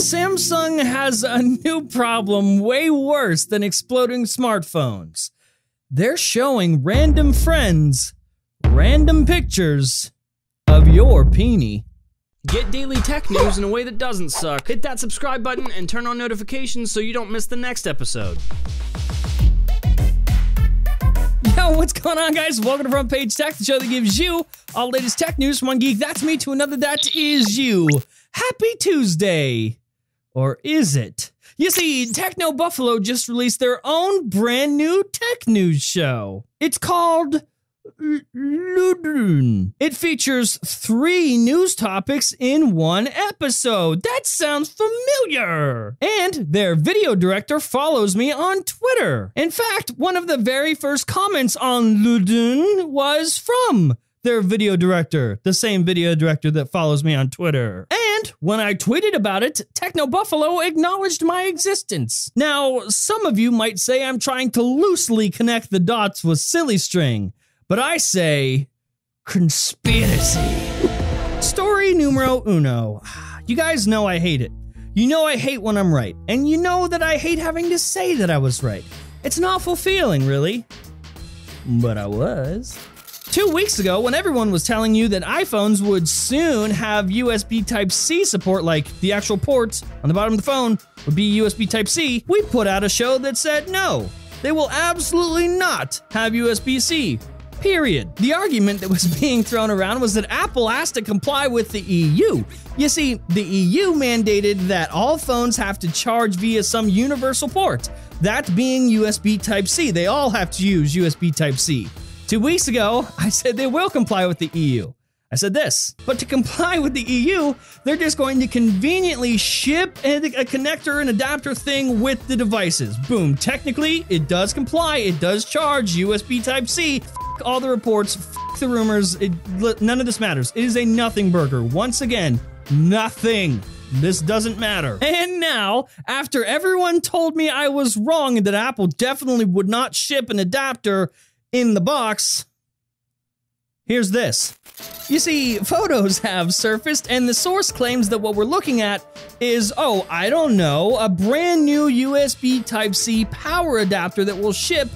Samsung has a new problem way worse than exploding smartphones. They're showing random friends random pictures of your peenie. Get daily tech news in a way that doesn't suck. Hit that subscribe button and turn on notifications so you don't miss the next episode. Yo, what's going on, guys? Welcome to Front Page Tech, the show that gives you all the latest tech news from one geek, that's me, to another, that is you. Happy Tuesday. Or is it? You see, TechnoBuffalo just released their own brand new tech news show. It's called Ludun. It features 3 news topics in one episode. That sounds familiar. And their video director follows me on Twitter. In fact, one of the very first comments on Ludun was from their video director, the same video director that follows me on Twitter. And when I tweeted about it, TechnoBuffalo acknowledged my existence. Now, some of you might say I'm trying to loosely connect the dots with silly string, but I say conspiracy. Story numero uno. You guys know I hate it. You know I hate when I'm right, and you know that I hate having to say that I was right. It's an awful feeling, really. But I was. 2 weeks ago, when everyone was telling you that iPhones would soon have USB Type-C support, like the actual port on the bottom of the phone would be USB Type-C, we put out a show that said no, they will absolutely not have USB-C, period. The argument that was being thrown around was that Apple has to comply with the EU. You see, the EU mandated that all phones have to charge via some universal port, that being USB Type-C. They all have to use USB Type-C. 2 weeks ago, I said they will comply with the EU. I said this, but to comply with the EU, they're just going to conveniently ship a connector and adapter thing with the devices. Boom, technically, it does comply, it does charge USB Type-C. F all the reports, f the rumors, none of this matters. It is a nothing burger. Once again, nothing. This doesn't matter. And now, after everyone told me I was wrong and that Apple definitely would not ship an adapter in the box, here's this. You see, photos have surfaced and the source claims that what we're looking at is, oh, I don't know, a brand new USB Type-C power adapter that will ship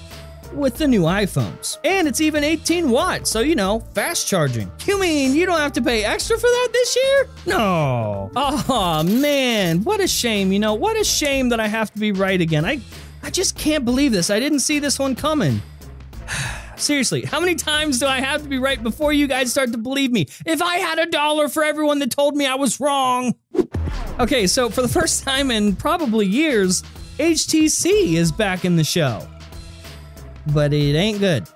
with the new iPhones. And it's even 18 watts, so you know, fast charging. You mean you don't have to pay extra for that this year? No. Oh man, what a shame, you know, what a shame that I have to be right again. I just can't believe this. I didn't see this one coming. Seriously, how many times do I have to be right before you guys start to believe me? If I had $1 for everyone that told me I was wrong. Okay, so for the first time in probably years, HTC is back in the show. But it ain't good.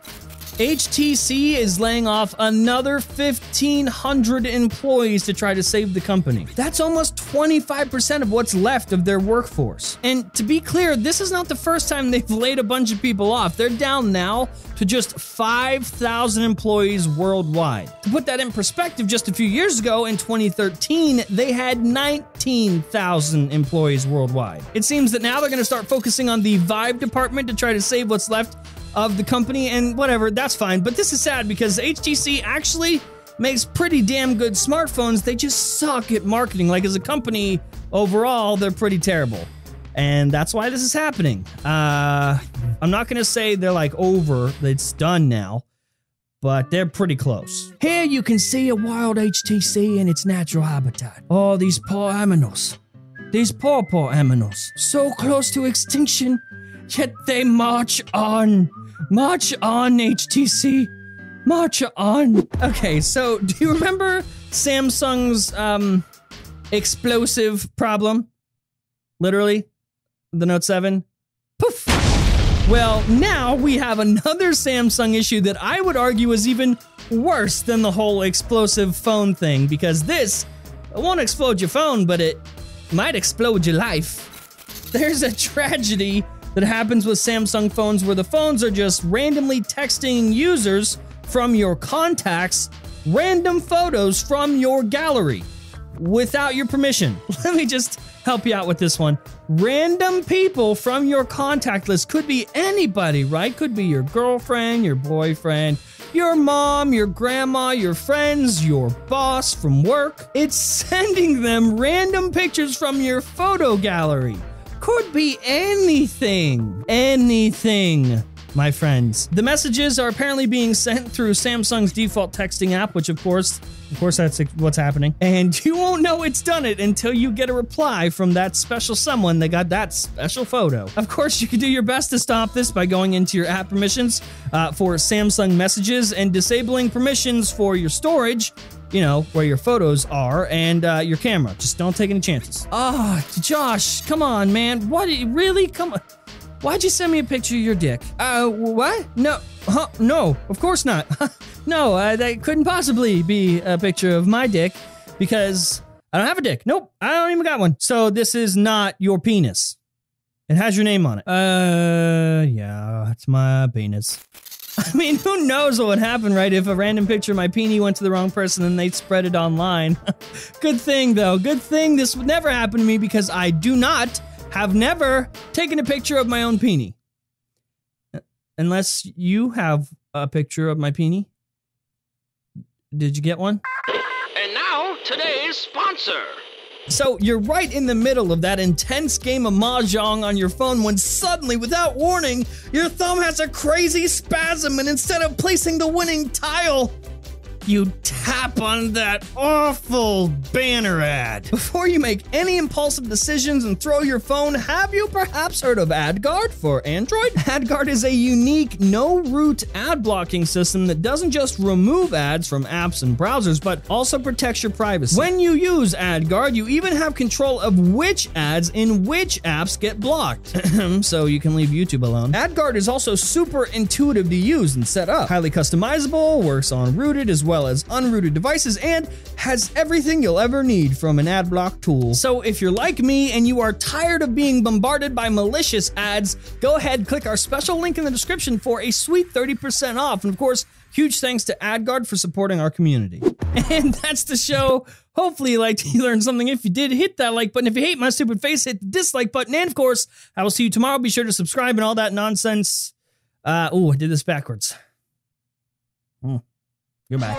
HTC is laying off another 1,500 employees to try to save the company. That's almost 25% of what's left of their workforce. And to be clear, this is not the first time they've laid a bunch of people off. They're down now to just 5,000 employees worldwide. To put that in perspective, just a few years ago, in 2013, they had 19,000 employees worldwide. It seems that now they're going to start focusing on the Vive department to try to save what's left of the company, and whatever, that's fine. But this is sad because HTC actually makes pretty damn good smartphones. They just suck at marketing. Like, as a company, overall, they're pretty terrible. And that's why this is happening. I'm not gonna say they're like over, it's done now, but they're pretty close. Here you can see a wild HTC in its natural habitat. Oh, these poor aminos. These poor aminos. So close to extinction, yet they march on. March on, HTC. March on. Okay, so do you remember Samsung's explosive problem? Literally, the Note 7. Poof. Well, now we have another Samsung issue that I would argue is even worse than the whole explosive phone thing, because this won't explode your phone, but it might explode your life. There's a tragedy that happens with Samsung phones where the phones are just randomly texting users from your contacts random photos from your gallery without your permission. Let me just help you out with this one. Random people from your contact list, could be anybody, right? Could be your girlfriend, your boyfriend, Your mom, your grandma, your friends, your boss from work. It's sending them random pictures from your photo gallery. Could be anything. Anything, my friends. The messages are apparently being sent through Samsung's default texting app, which of course that's what's happening. And you won't know it's done it until you get a reply from that special someone that got that special photo. Of course, you can do your best to stop this by going into your app permissions for Samsung Messages and disabling permissions for your storage, you know, where your photos are, and your camera. Just don't take any chances. Oh, Josh, come on, man. What, really? Come on. Why'd you send me a picture of your dick? What? No, no, of course not. No, that couldn't possibly be a picture of my dick because I don't have a dick. Nope, I don't even got one. So this is not your penis. It has your name on it. Yeah, it's my penis. I mean, who knows what would happen, right? If a random picture of my peenie went to the wrong person and they spread it online. Good thing, though. Good thing this would never happen to me because I have never taken a picture of my own peenie. Unless you have a picture of my peenie. Did you get one? And now, today's sponsor. So you're right in the middle of that intense game of Mahjong on your phone when suddenly, without warning, your thumb has a crazy spasm and instead of placing the winning tile, you tap on that awful banner ad. Before you make any impulsive decisions and throw your phone, have you perhaps heard of AdGuard for Android? AdGuard is a unique no-root ad blocking system that doesn't just remove ads from apps and browsers, but also protects your privacy. When you use AdGuard, you even have control of which ads in which apps get blocked, so you can leave YouTube alone. AdGuard is also super intuitive to use and set up. Highly customizable, works on rooted as well as unrooted devices, and has everything you'll ever need from an ad block tool. So if you're like me and you are tired of being bombarded by malicious ads, go ahead, click our special link in the description for a sweet 30% off. And of course, huge thanks to AdGuard for supporting our community. And that's the show. Hopefully you learned something. If you did, hit that like button. If you hate my stupid face, hit the dislike button. And of course, I will see you tomorrow. Be sure to subscribe and all that nonsense. I did this backwards. Goodbye.